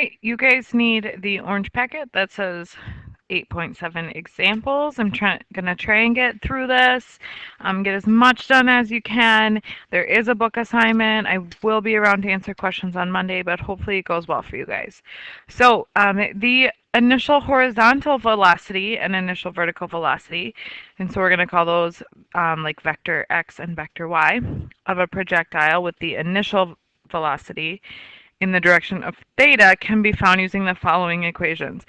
right, you guys need the orange packet that says 8.7 examples. I'm gonna try and get through this, get as much done as you can. There is a book assignment. I will be around to answer questions on Monday, but hopefully it goes well for you guys. So the initial horizontal velocity and initial vertical velocity, and so we're gonna call those like vector x and vector y of a projectile with the initial velocity in the direction of theta can be found using the following equations.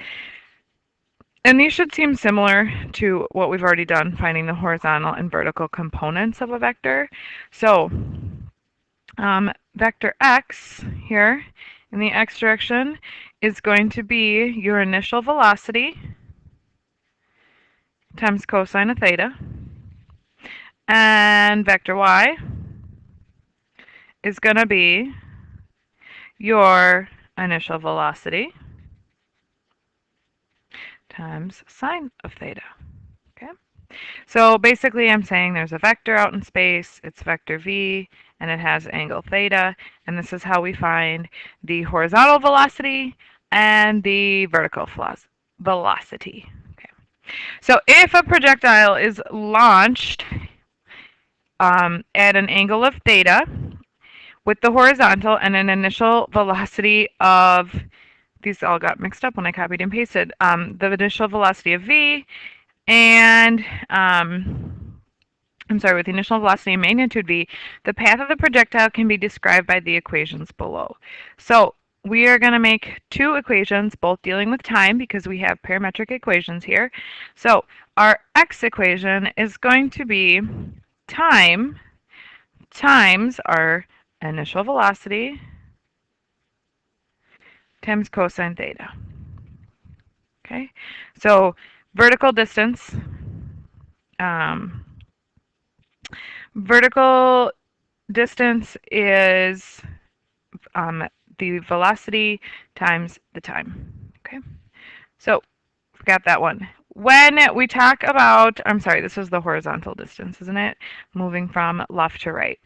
And these should seem similar to what we've already done, finding the horizontal and vertical components of a vector. So vector x here in the x direction is going to be your initial velocity times cosine of theta. And vector y is going to be your initial velocity times sine of theta. Okay? So basically I'm saying there's a vector out in space, it's vector v, and it has angle theta, and this is how we find the horizontal velocity and the vertical velocity. Okay. So if a projectile is launched at an angle of theta with the horizontal and an initial velocity of, these all got mixed up when I copied and pasted, the initial velocity of v and with the initial velocity and magnitude v, the path of the projectile can be described by the equations below. So we are going to make two equations, both dealing with time because we have parametric equations here. So our x equation is going to be time times our initial velocity times cosine theta. Okay, so vertical distance, is the velocity times the time. Okay, so forgot that one. When we talk about, I'm sorry, this was the horizontal distance, isn't it? Moving from left to right.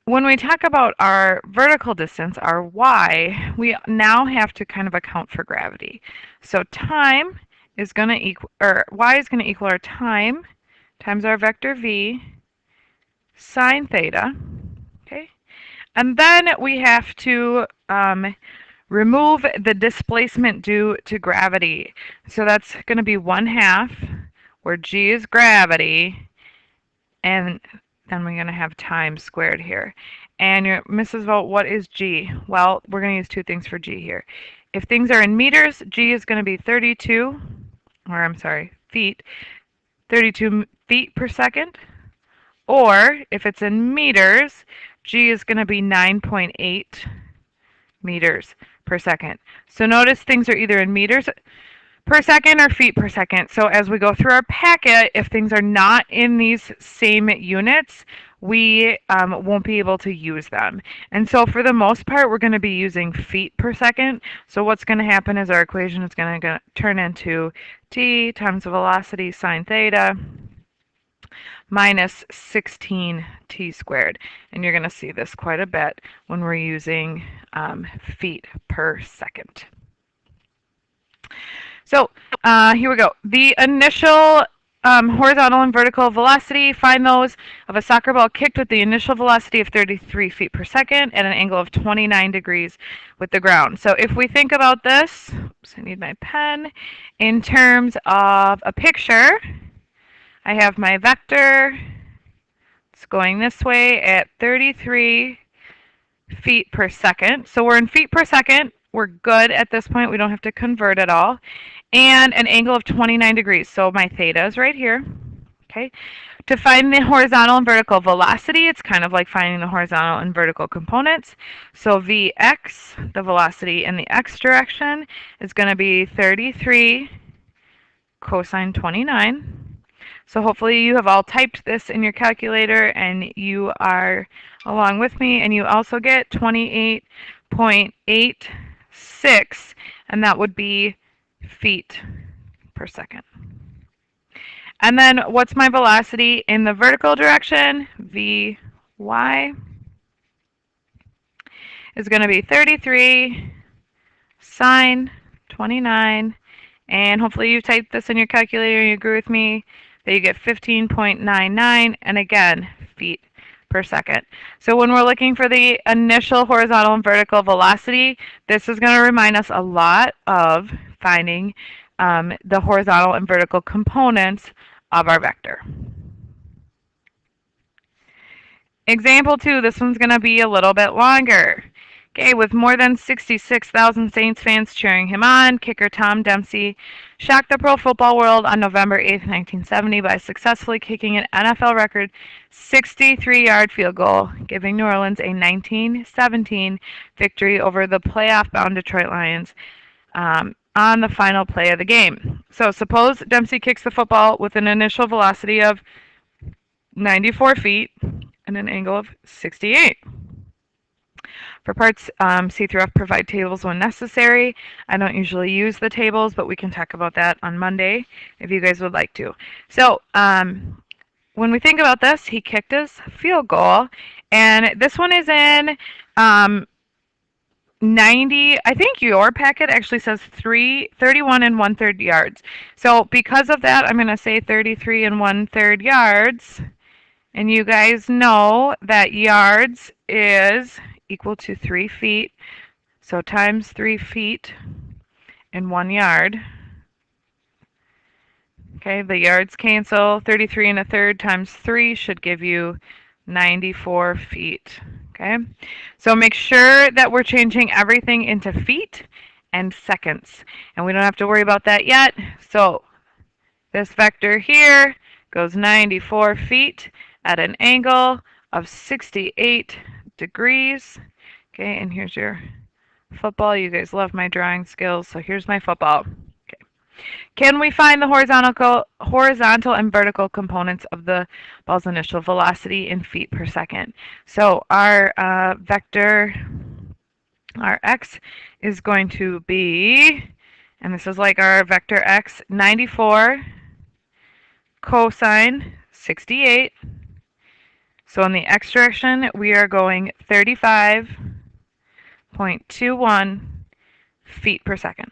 When we talk about our vertical distance, our y, we now have to kind of account for gravity. So time is going to equal, or y is going to equal our time times our vector v sine theta. Okay, and then we have to remove the displacement due to gravity. So that's going to be 1/2, where g is gravity, and then we're going to have time squared here. And Mrs. Vogt, what is g? Well, we're going to use two things for g here. If things are in meters, g is going to be 32, or I'm sorry, feet, 32 feet per second. Or if it's in meters, g is going to be 9.8 meters per second. So notice things are either in meters per second or feet per second. So as we go through our packet, if things are not in these same units, we won't be able to use them. And so for the most part, we're going to be using feet per second. So what's going to happen is our equation is going to turn into t times the velocity sine theta minus 16t squared. And you're going to see this quite a bit when we're using feet per second. So here we go. The initial horizontal and vertical velocity, find those of a soccer ball kicked with the initial velocity of 33 feet per second at an angle of 29 degrees with the ground. So if we think about this, oops, I need my pen, in terms of a picture, I have my vector. It's going this way at 33 feet per second. So we're in feet per second. We're good at this point. We don't have to convert at all. And an angle of 29 degrees. So my theta is right here. Okay. To find the horizontal and vertical velocity, it's kind of like finding the horizontal and vertical components. So Vx, the velocity in the x direction, is going to be 33 cosine 29. So hopefully you have all typed this in your calculator and you are along with me, and you also get 28.86, and that would be feet per second. And then what's my velocity in the vertical direction? Vy is going to be 33 sine 29, and hopefully you typed this in your calculator and you agree with me that you get 15.99, and again, feet per second. So when we're looking for the initial horizontal and vertical velocity, this is going to remind us a lot of finding the horizontal and vertical components of our vector. Example 2, this one's going to be a little bit longer. Okay, with more than 66,000 Saints fans cheering him on, kicker Tom Dempsey shocked the pro football world on November 8, 1970 by successfully kicking an NFL record 63-yard field goal, giving New Orleans a 19-17 victory over the playoff-bound Detroit Lions on the final play of the game. So suppose Dempsey kicks the football with an initial velocity of 94 feet and an angle of 68. For parts, C through F provide tables when necessary. I don't usually use the tables, but we can talk about that on Monday if you guys would like to. So when we think about this, he kicked his field goal, and this one is in 90, I think your packet actually says 31 1/3 yards. So because of that, I'm going to say 33 1/3 yards. And you guys know that yards is equal to 3 feet. So times 3 feet in 1 yard. Okay, the yards cancel. 33 1/3 times 3 should give you 94 feet. Okay, so make sure that we're changing everything into feet and seconds. And we don't have to worry about that yet. So this vector here goes 94 feet at an angle of 68 degrees. Okay, and here's your football. You guys love my drawing skills, so here's my football. Okay. Can we find the horizontal and vertical components of the ball's initial velocity in feet per second? So our vector, our x, is going to be, and this is like our vector x, 94 cosine 68. So in the x direction, we are going 35.21 feet per second.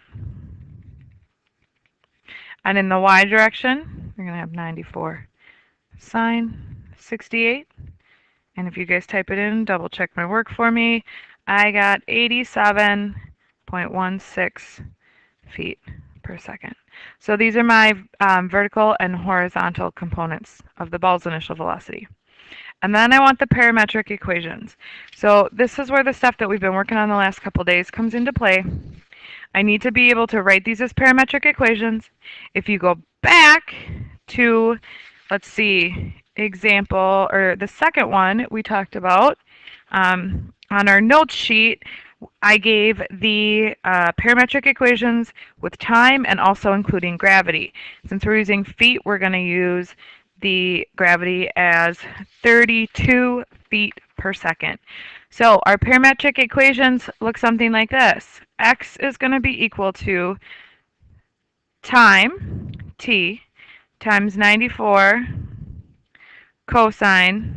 And in the y direction, we're going to have 94 sine 68. And if you guys type it in, double check my work for me, I got 87.16 feet per second. So these are my vertical and horizontal components of the ball's initial velocity. And then I want the parametric equations. So this is where the stuff that we've been working on the last couple days comes into play. I need to be able to write these as parametric equations. If you go back to, let's see, example, or the second one we talked about, on our notes sheet, I gave the parametric equations with time and also including gravity. Since we're using feet, we're going to use the gravity as 32 feet per second. So our parametric equations look something like this. X is going to be equal to time, t, times 94 cosine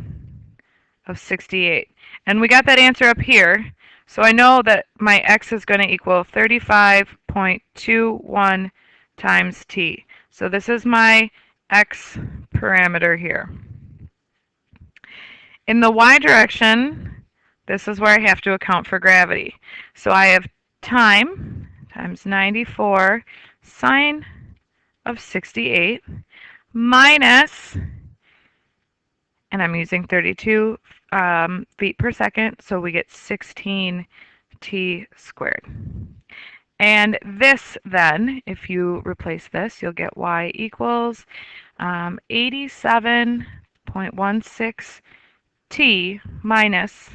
of 68. And we got that answer up here. So I know that my x is going to equal 35.21 times t. So this is my x parameter here. In the y direction, this is where I have to account for gravity. So I have time times 94 sine of 68 minus, and I'm using 32 feet per second, so we get 16 t squared. And this then, if you replace this, you'll get y equals 87.16 t minus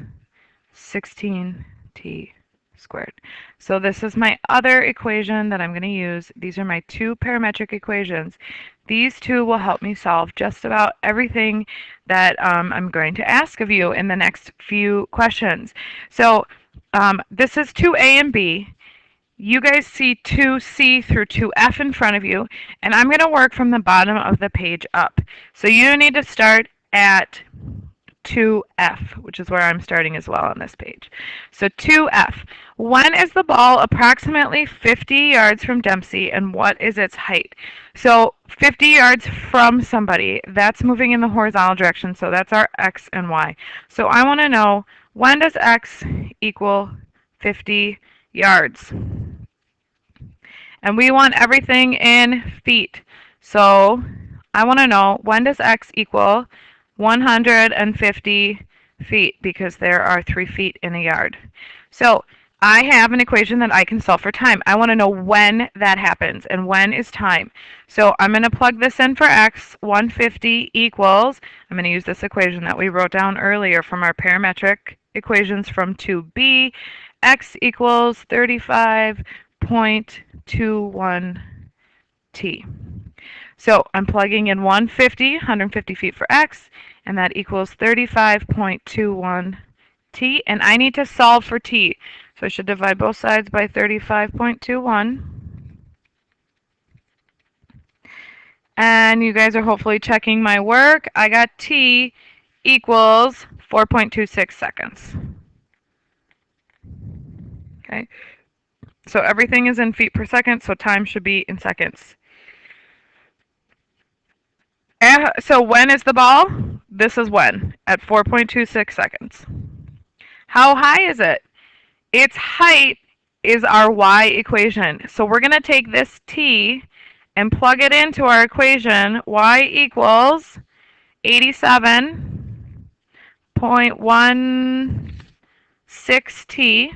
16 t squared. So this is my other equation that I'm going to use. These are my two parametric equations. These two will help me solve just about everything that I'm going to ask of you in the next few questions. So this is 2a and b. You guys see 2c through 2f in front of you, and I'm going to work from the bottom of the page up. So you need to start at 2f, which is where I'm starting as well on this page. So 2f. When is the ball approximately 50 yards from Dempsey, and what is its height? So 50 yards from somebody, that's moving in the horizontal direction, so that's our x and y. So I want to know, when does x equal 50 yards? And we want everything in feet. So I want to know, when does x equal 150 feet, because there are 3 feet in a yard. So I have an equation that I can solve for time. I want to know when that happens, and when is time. So I'm going to plug this in for x. 150 equals, I'm going to use this equation that we wrote down earlier from our parametric equations from 2b. X equals 35.21 t. So I'm plugging in 150 feet for x, and that equals 35.21 t, and I need to solve for t. So I should divide both sides by 35.21. And you guys are hopefully checking my work. I got t equals 4.26 seconds. Okay, so everything is in feet per second, so time should be in seconds. So when is the ball? This is when, at 4.26 seconds. How high is it? Its height is our y equation. So we're going to take this t and plug it into our equation. Y equals 87.16 t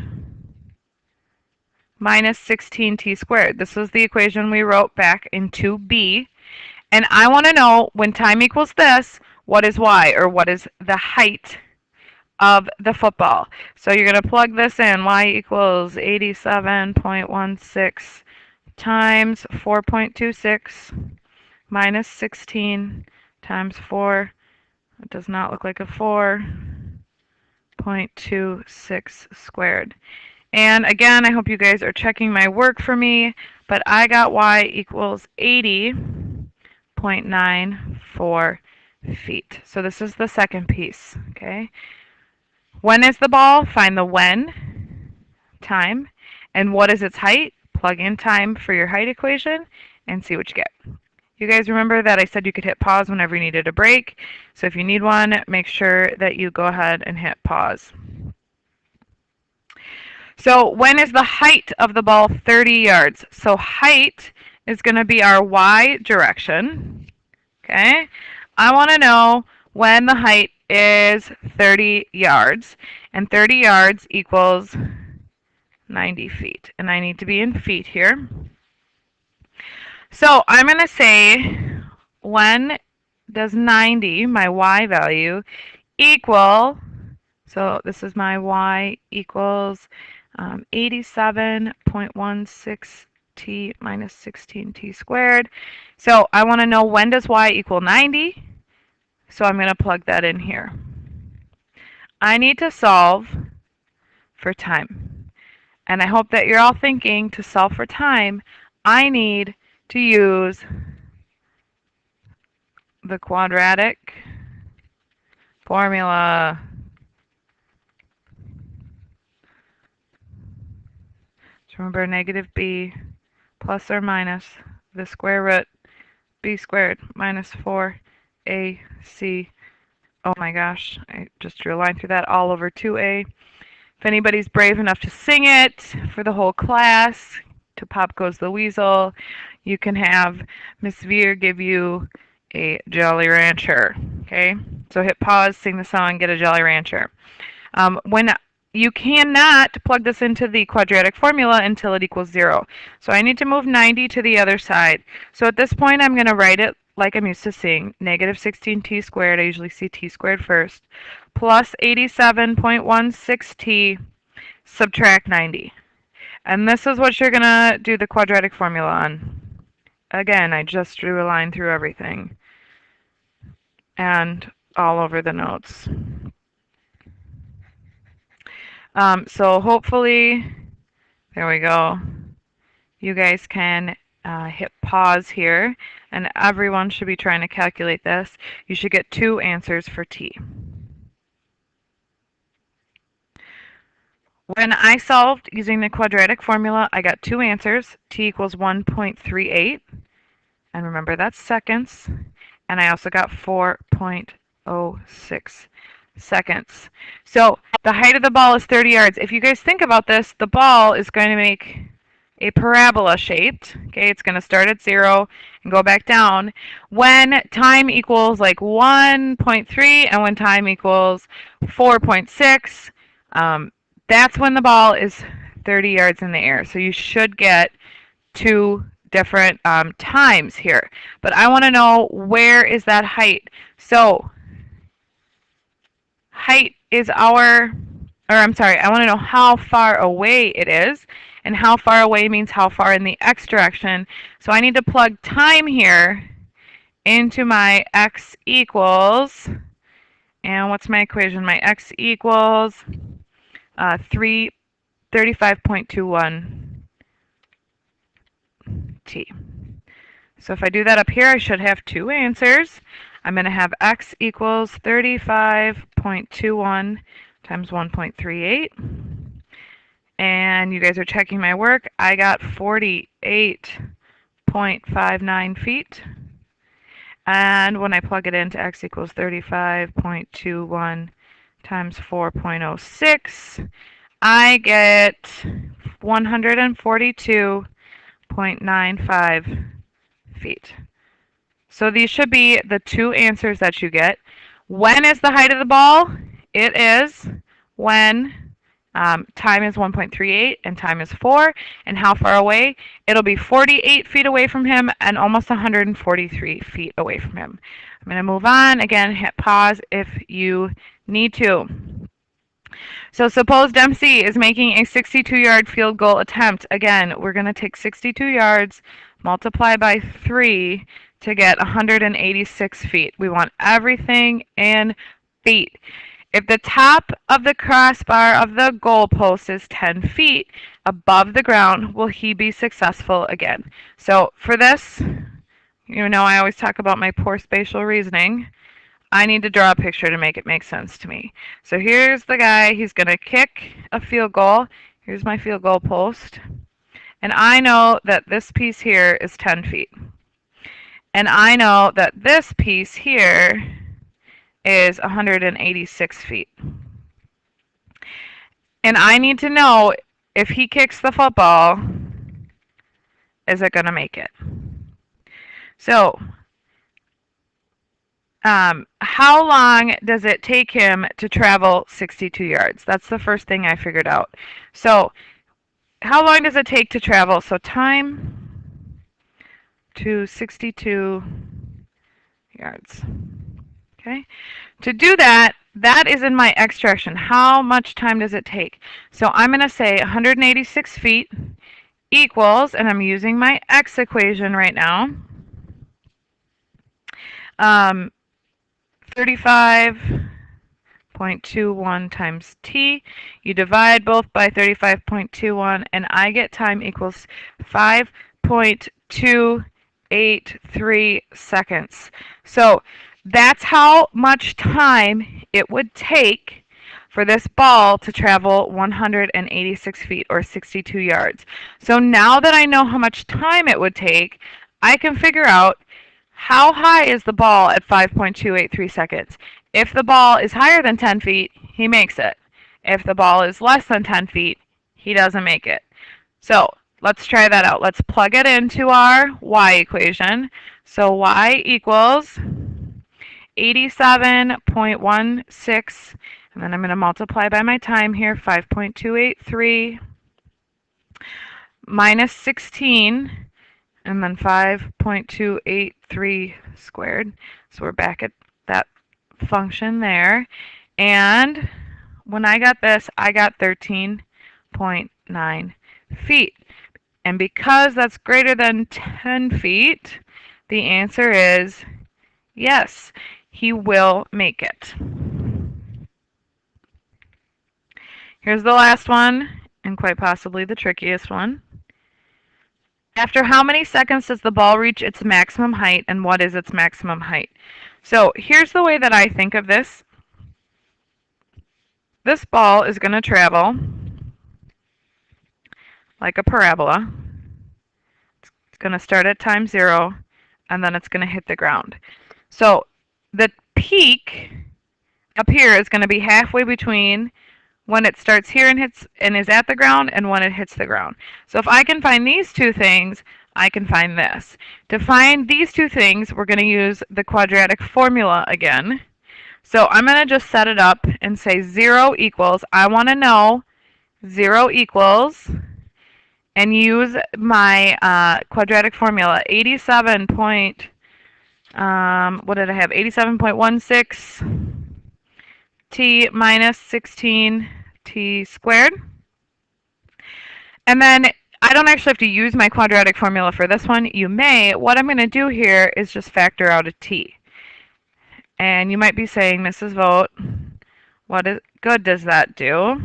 minus 16 t squared. This was the equation we wrote back in 2b. And I want to know, when time equals this, what is y, or what is the height of the football. So you're going to plug this in. Y equals 87.16 times 4.26 minus 16 times 4. It does not look like a 4.26 squared. And again, I hope you guys are checking my work for me, but I got y equals 80.94 feet. So this is the second piece, okay? When is the ball? Find the when, time, and what is its height? Plug in time for your height equation and see what you get. You guys remember that I said you could hit pause whenever you needed a break. So if you need one, make sure that you go ahead and hit pause. So when is the height of the ball? 30 yards. So height is going to be our y direction. Okay? I want to know when the height is 30 yards. And 30 yards equals 90 feet. And I need to be in feet here. So I'm going to say, when does 90, my y value, equal, so this is my y equals 87.16 t minus 16t squared. So I want to know, when does y equal 90? So I'm going to plug that in here. I need to solve for time. And I hope that you're all thinking, to solve for time, I need to use the quadratic formula. So remember, negative b plus or minus the square root b squared minus 4ac. Oh my gosh, I just drew a line through that, all over 2a. If anybody's brave enough to sing it for the whole class, to Pop Goes the Weasel, you can have Miss Veer give you a Jolly Rancher. Okay, so hit pause, sing the song, get a Jolly Rancher. When you cannot plug this into the quadratic formula until it equals 0. So I need to move 90 to the other side. So at this point, I'm going to write it like I'm used to seeing. Negative 16t squared, I usually see t squared first, plus 87.16t, subtract 90. And this is what you're going to do the quadratic formula on. Again, I just drew a line through everything and all over the notes. So hopefully, there we go. You guys can hit pause here, and everyone should be trying to calculate this. You should get 2 answers for t. When I solved using the quadratic formula, I got two answers. T equals 1.38, and remember that's seconds. And I also got 4.06 seconds. So the height of the ball is 30 yards. If you guys think about this, the ball is going to make a parabola shaped. Okay, it's going to start at 0 and go back down. When time equals like 1.3 and when time equals 4.6, that's when the ball is 30 yards in the air. So you should get two different times here. But I want to know, where is that height? So height is I want to know how far away it is. And how far away means how far in the x direction. So I need to plug time here into my x equals, and what's my equation? My x equals 35.21 t. So if I do that up here, I should have two answers. I'm going to have x equals 35.21 times 1.38. And you guys are checking my work. I got 48.59 feet. And when I plug it into x equals 35.21 times 4.06, I get 142.95 feet. So these should be the two answers that you get. When is the height of the ball? It is when time is 1.38 and time is 4. And how far away? It'll be 48 feet away from him and almost 143 feet away from him. I'm going to move on. Again, hit pause if you need to. So suppose Dempsey is making a 62-yard field goal attempt. Again, we're going to take 62 yards, multiply by 3 to get 186 feet. We want everything in feet. If the top of the crossbar of the goalpost is 10 feet above the ground, will he be successful again? So for this, you know I always talk about my poor spatial reasoning. I need to draw a picture to make it make sense to me. So here's the guy. He's going to kick a field goal. Here's my field goal post. And I know that this piece here is 10 feet. And I know that this piece here is 186 feet. And I need to know, if he kicks the football, is it going to make it? So how long does it take him to travel 62 yards? That's the first thing I figured out. So how long does it take to travel? So time to 62 yards. Okay. To do that, that is in my x direction. How much time does it take? So I'm going to say 186 feet equals, and I'm using my x equation right now, 35.21 times t. You divide both by 35.21, and I get time equals 5.283 seconds. So that's how much time it would take for this ball to travel 186 feet or 62 yards. So now that I know how much time it would take, I can figure out how high is the ball at 5.283 seconds. If the ball is higher than 10 feet, he makes it. If the ball is less than 10 feet, he doesn't make it. So let's try that out. Let's plug it into our y equation. So y equals 87.16, and then I'm going to multiply by my time here, 5.283 minus 16, and then 5.283 squared. So we're back at that function there. And when I got this, I got 13.9 feet. And because that's greater than 10 feet, the answer is yes, he will make it. Here's the last one, and quite possibly the trickiest one. After how many seconds does the ball reach its maximum height, and what is its maximum height? So here's the way that I think of this. This ball is going to travel like a parabola. It's going to start at time 0, and then it's going to hit the ground. So the peak up here is going to be halfway between when it starts here and hits and is at the ground and when it hits the ground. So if I can find these two things, I can find this. To find these two things, we're going to use the quadratic formula again. So I'm going to just set it up and say 0 equals, I want to know 0 equals, and use my quadratic formula, 87 point, what did I have, 87.16 t minus 16 t squared. And then I don't actually have to use my quadratic formula for this one. You may. What I'm going to do here is just factor out a t. And you might be saying, Mrs. Vogt, what good does that do?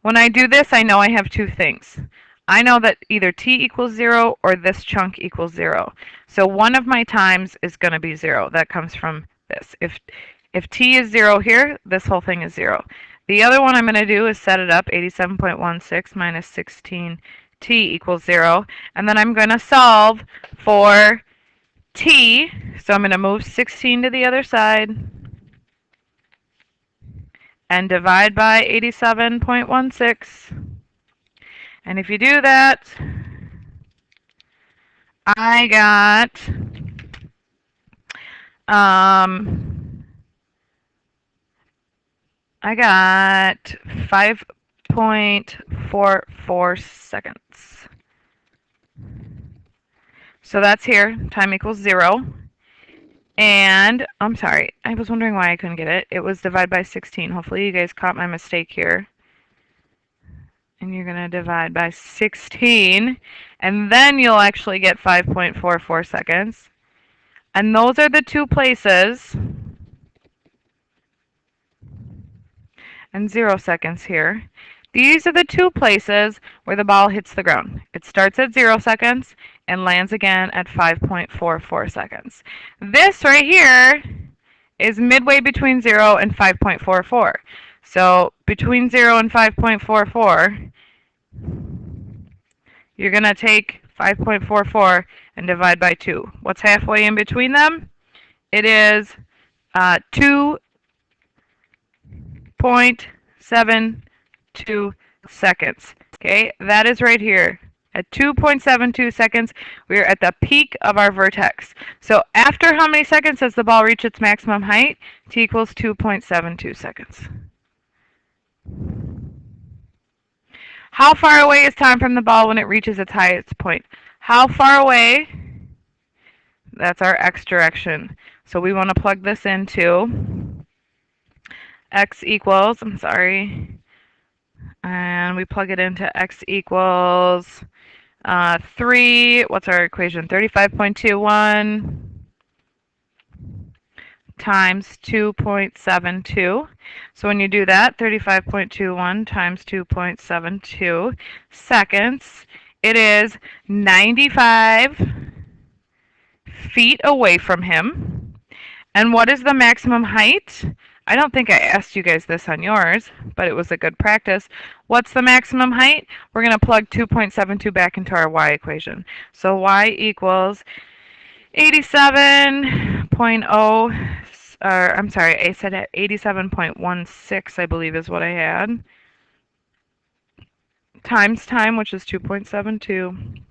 When I do this, I know I have two things. I know that either t equals 0 or this chunk equals 0. So one of my times is going to be 0. That comes from this. If t is 0 here, this whole thing is 0. The other one I'm going to do is set it up, 87.16 minus 16t equals 0. And then I'm going to solve for t. So I'm going to move 16 to the other side and divide by 87.16. And if you do that, I got 5.44 seconds. So that's here, time equals 0. And, I'm sorry, I was wondering why I couldn't get it. It was divide by 16. Hopefully you guys caught my mistake here. And you're going to divide by 16. And then you'll actually get 5.44 seconds. And those are the two places. And 0 seconds here. These are the two places where the ball hits the ground. It starts at 0 seconds and lands again at 5.44 seconds. This right here is midway between 0 and 5.44. So between 0 and 5.44, you're going to take 5.44 and divide by 2. What's halfway in between them? It is 2.72 seconds. Okay, that is right here. At 2.72 seconds, we are at the peak of our vertex. So after how many seconds does the ball reach its maximum height? T equals 2.72 seconds. How far away is time from the ball when it reaches its highest point? How far away? That's our x direction. So we want to plug this into x equals, and we plug it into x equals 3, what's our equation? 35.21 times 2.72. So when you do that, 35.21 times 2.72 seconds, it is 95 feet away from him. And what is the maximum height? I don't think I asked you guys this on yours, but it was a good practice. What's the maximum height? We're going to plug 2.72 back into our y equation. So y equals 87.0, I said 87.16, I believe is what I had, times time, which is 2.72,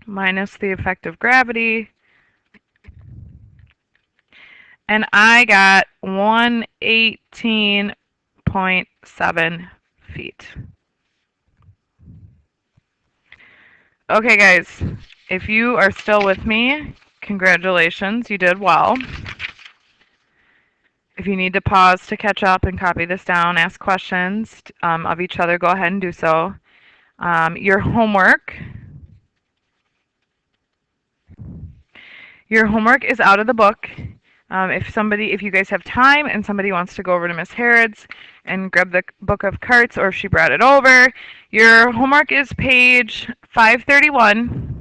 minus the effect of gravity, and I got 118.7 feet. Okay, guys, if you are still with me, congratulations, you did well. If you need to pause to catch up and copy this down, ask questions of each other, go ahead and do so. Your homework is out of the book. If you guys have time and somebody wants to go over to Miss Harrod's and grab the book of carts, or if she brought it over, your homework is page 531.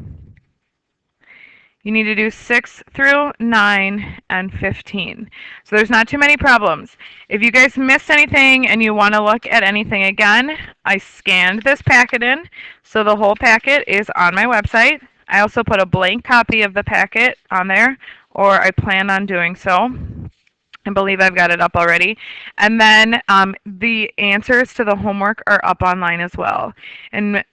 You need to do 6 through 9 and 15. So there's not too many problems. If you guys missed anything and you want to look at anything again, I scanned this packet in, so the whole packet is on my website. I also put a blank copy of the packet on there, or I plan on doing so. I believe I've got it up already. And then the answers to the homework are up online as well. And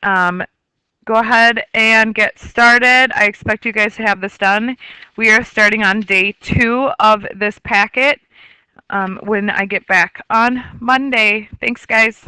go ahead and get started. I expect you guys to have this done. We are starting on day 2 of this packet when I get back on Monday. Thanks, guys.